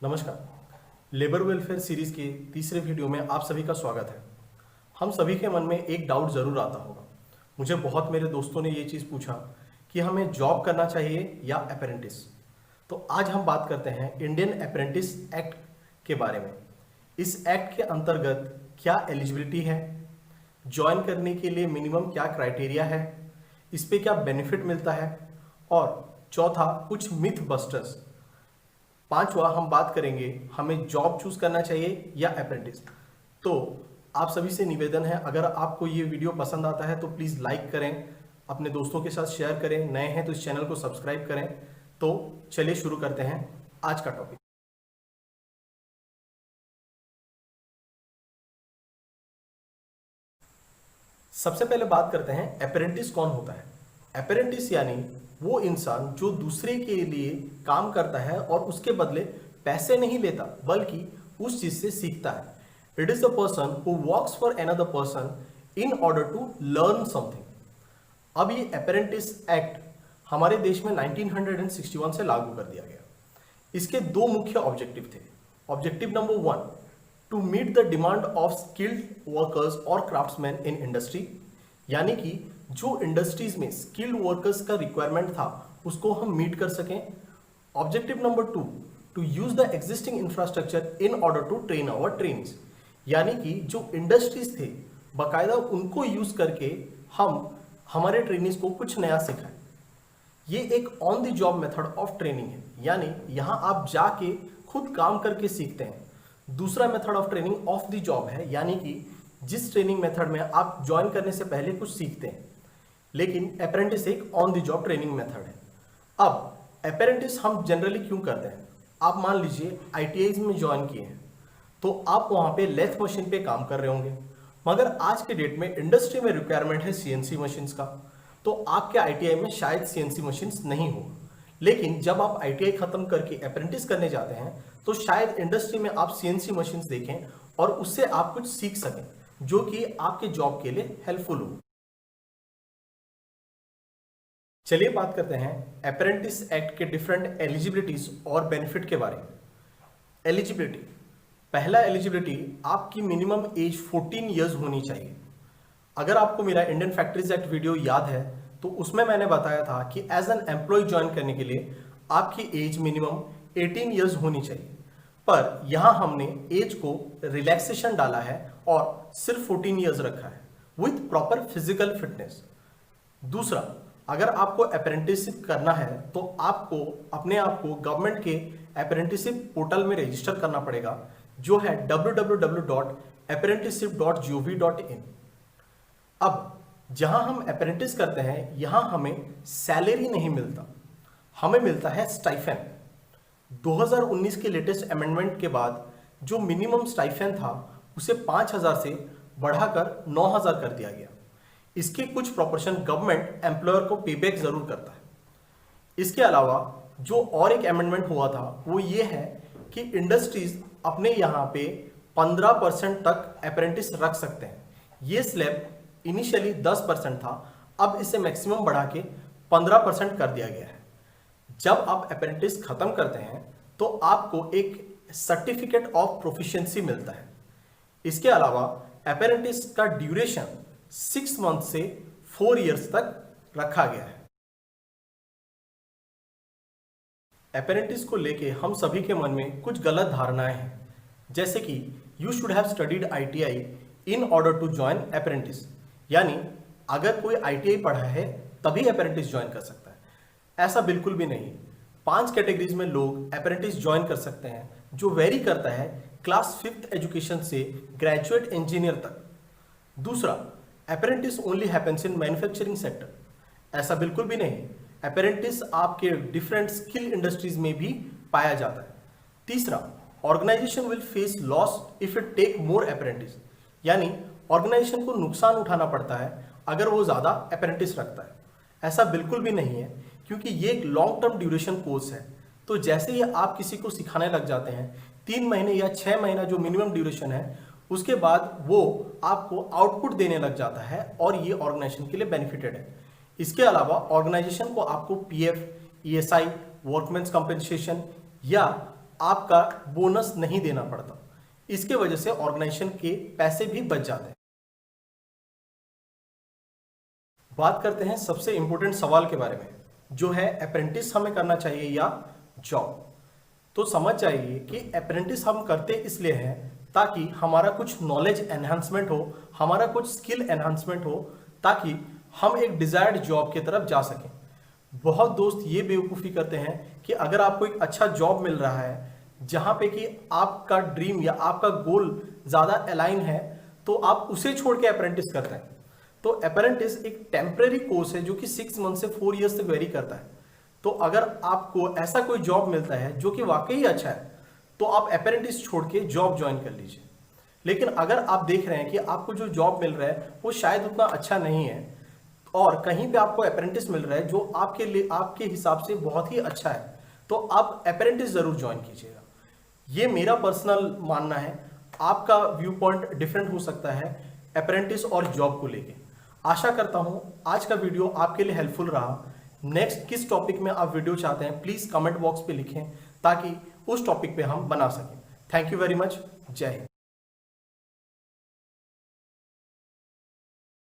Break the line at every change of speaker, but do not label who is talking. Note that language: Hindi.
नमस्कार। लेबर वेलफेयर सीरीज के तीसरे वीडियो में आप सभी का स्वागत है। हम सभी के मन में एक डाउट जरूर आता होगा। मुझे बहुत मेरे दोस्तों ने ये चीज़ पूछा कि हमें जॉब करना चाहिए या अप्रेंटिस। तो आज हम बात करते हैं इंडियन अप्रेंटिस एक्ट के बारे में। इस एक्ट के अंतर्गत क्या एलिजिबिलिटी है, ज्वाइन करने के लिए मिनिमम क्या क्राइटेरिया है, इस पे क्या बेनिफिट मिलता है, और चौथा कुछ मिथ बस्टर्स। पांचवा हम बात करेंगे हमें जॉब चूज करना चाहिए या अप्रेंटिस। तो आप सभी से निवेदन है, अगर आपको ये वीडियो पसंद आता है तो प्लीज़ लाइक करें, अपने दोस्तों के साथ शेयर करें, नए हैं तो इस चैनल को सब्सक्राइब करें। तो चलिए शुरू करते हैं आज का टॉपिक। सबसे पहले बात करते हैं अप्रेंटिस कौन होता है। अप्रेंटिस यानी वो इंसान जो दूसरे के लिए काम करता है और उसके बदले पैसे नहीं लेता बल्कि उस चीज से सीखता है। It is the person who works for another person in order to learn something. अब ये अप्रेंटिस एक्ट हमारे देश में 1961 से लागू कर दिया गया। इसके दो मुख्य ऑब्जेक्टिव थे। Objective number 1, to meet the demand of skilled workers और क्राफ्ट्समैन इन इंडस्ट्री, यानी कि जो इंडस्ट्रीज में स्किल्ड वर्कर्स का रिक्वायरमेंट था उसको हम मीट कर सकें। Objective number 2, to use the existing infrastructure in order to train our trainings, यानी कि जो इंडस्ट्रीज थे बाकायदा उनको यूज करके हम हमारे ट्रेनिंग्स को कुछ नया सिखाएं। ये एक on the job method of training है, यानी यहाँ आप जाके खुद काम करके सीखते हैं। दूसरा method of training of the job है, यानी कि जिस ट्रेनिंग मेथड में आप ज्वाइन करने से पहले कुछ सीखते हैं, लेकिन अप्रेंटिस एक on the job training method है। अब अप्रेंटिस हम जनरली क्यों करते हैं? आप मान लीजिए आईटीआई में ज्वाइन किए हैं तो आप वहां पे लेथ मशीन पे काम कर रहे होंगे, मगर आज के डेट में इंडस्ट्री में रिक्वायरमेंट है सीएनसी मशीन्स का, तो आपके आईटीआई में शायद सीएनसी मशीन्स नहीं हो। लेकिन जब आप आईटीआई खत्म करके अप्रेंटिस करने जाते हैं तो शायद इंडस्ट्री में आप सीएनसी मशीन्स देखें और उससे आप कुछ सीख सकें जो कि आपके जॉब के लिए हेल्पफुल हो। चलिए बात करते हैं अप्रेंटिस एक्ट के डिफरेंट एलिजिबिलिटीज और बेनिफिट के बारे में। एलिजिबिलिटी, पहला एलिजिबिलिटी, आपकी मिनिमम एज 14 इयर्स होनी चाहिए। अगर आपको मेरा इंडियन फैक्ट्रीज एक्ट वीडियो याद है तो उसमें मैंने बताया था कि एज एन एम्प्लॉय ज्वाइन करने के लिए आपकी एज मिनिमम 18 इयर्स होनी चाहिए, पर यहां हमने एज को रिलैक्सेशन डाला है और सिर्फ 14 इयर्स रखा है विथ प्रॉपर फिजिकल फिटनेस। दूसरा, अगर आपको अप्रेंटिसशिप करना है तो आपको अपने आप को गवर्नमेंट के अप्रेंटिसशिप पोर्टल में रजिस्टर करना पड़ेगा, जो है www.apprenticeship.gov.in। अब जहां हम अप्रेंटिस करते हैं यहां हमें सैलरी नहीं मिलता, हमें मिलता है स्टाइफेंड। 2019 के लेटेस्ट अमेंडमेंट के बाद जो मिनिमम स्टाइफेंड था उसे 5,000 से बढ़ाकर 9,000 कर दिया गया। इसके कुछ प्रोपोर्शन गवर्नमेंट एम्प्लॉयर को पेबैक जरूर करता है। इसके अलावा जो और एक अमेंडमेंट हुआ था वो ये है कि इंडस्ट्रीज अपने यहाँ पे 15% तक अप्रेंटिस रख सकते हैं। ये स्लैब इनिशियली 10% था, अब इसे मैक्सिमम बढ़ा के 15% कर दिया गया है। जब आप अप्रेंटिस खत्म करते हैं तो आपको एक सर्टिफिकेट ऑफ प्रोफिशिएंसी मिलता है। इसके अलावा अप्रेंटिस का ड्यूरेशन 6 मंथ से 4 इयर्स तक रखा गया है। अप्रेंटिस को लेके हम सभी के मन में कुछ गलत धारणाएं हैं, जैसे कि you should have studied ITI in order to join apprentice, यानी अगर कोई आईटीआई पढ़ा है तभी अप्रेंटिस ज्वाइन कर सकता है। ऐसा बिल्कुल भी नहीं। 5 कैटेगरीज में लोग अप्रेंटिस ज्वाइन कर सकते हैं, जो वेरी करता है क्लास 5th एजुकेशन से ग्रेजुएट इंजीनियर तक। दूसरा, apprentice only happens in manufacturing sector, ऐसा बिल्कुल भी नहीं। अप्रेंटिस आपके डिफरेंट स्किल इंडस्ट्रीज में भी पाया जाता है। तीसरा, organisation will face loss if it take more apprentice, यानी ऑर्गेनाइजेशन को नुकसान उठाना पड़ता है अगर वो ज्यादा अप्रेंटिस रखता है। ऐसा बिल्कुल भी नहीं है, क्योंकि ये एक लॉन्ग टर्म ड्यूरेशन कोर्स है। तो जैसे ही आप किसी को सिखाने लग जाते हैं 3 महीने या 6 महीना जो मिनिमम ड्यूरेशन है, उसके बाद वो आपको आउटपुट देने लग जाता है और ये ऑर्गेनाइजेशन के लिए बेनिफिटेड है। इसके अलावा ऑर्गेनाइजेशन को आपको पीएफ, ईएसआई, वर्कमेंस कंपनसेशन या आपका बोनस नहीं देना पड़ता। इसके वजह से ऑर्गेनाइजेशन के पैसे भी बच जाते हैं। बात करते हैं सबसे इंपॉर्टेंट सवाल के बारे में, जो है अप्रेंटिस हमें करना चाहिए या जॉब। तो समझ जाइए कि अप्रेंटिस हम करते इसलिए हैं ताकि हमारा कुछ नॉलेज एनहांसमेंट हो, हमारा कुछ स्किल एनहांसमेंट हो, ताकि हम एक डिजायर्ड जॉब की तरफ जा सकें। बहुत दोस्त ये बेवकूफ़ी करते हैं कि अगर आपको एक अच्छा जॉब मिल रहा है जहाँ पे कि आपका ड्रीम या आपका गोल ज़्यादा अलाइन है, तो आप उसे छोड़ के अप्रेंटिस करते हैं। तो अप्रेंटिस एक टेम्परेरी कोर्स है जो कि 6 मंथ से 4 ईयर्स तक वेरी करता है। तो अगर आपको ऐसा कोई जॉब मिलता है जो कि वाकई अच्छा है, तो आप अप्रेंटिस छोड़ के जॉब ज्वाइन कर लीजिए। लेकिन अगर आप देख रहे हैं कि आपको जो जॉब मिल रहा है वो शायद उतना अच्छा नहीं है, और कहीं पे आपको अप्रेंटिस मिल रहा है जो आपके लिए, आपके हिसाब से बहुत ही अच्छा है, तो आप अप्रेंटिस जरूर ज्वाइन कीजिएगा। ये मेरा पर्सनल मानना है, आपका व्यू पॉइंट डिफरेंट हो सकता है अप्रेंटिस और जॉब को लेके। आशा करता हूं आज का वीडियो आपके लिए हेल्पफुल रहा। नेक्स्ट किस टॉपिक में आप वीडियो चाहते हैं प्लीज कमेंट बॉक्स पे लिखें ताकि उस टॉपिक पे हम बना सकें। Thank you very much. जय हिंद।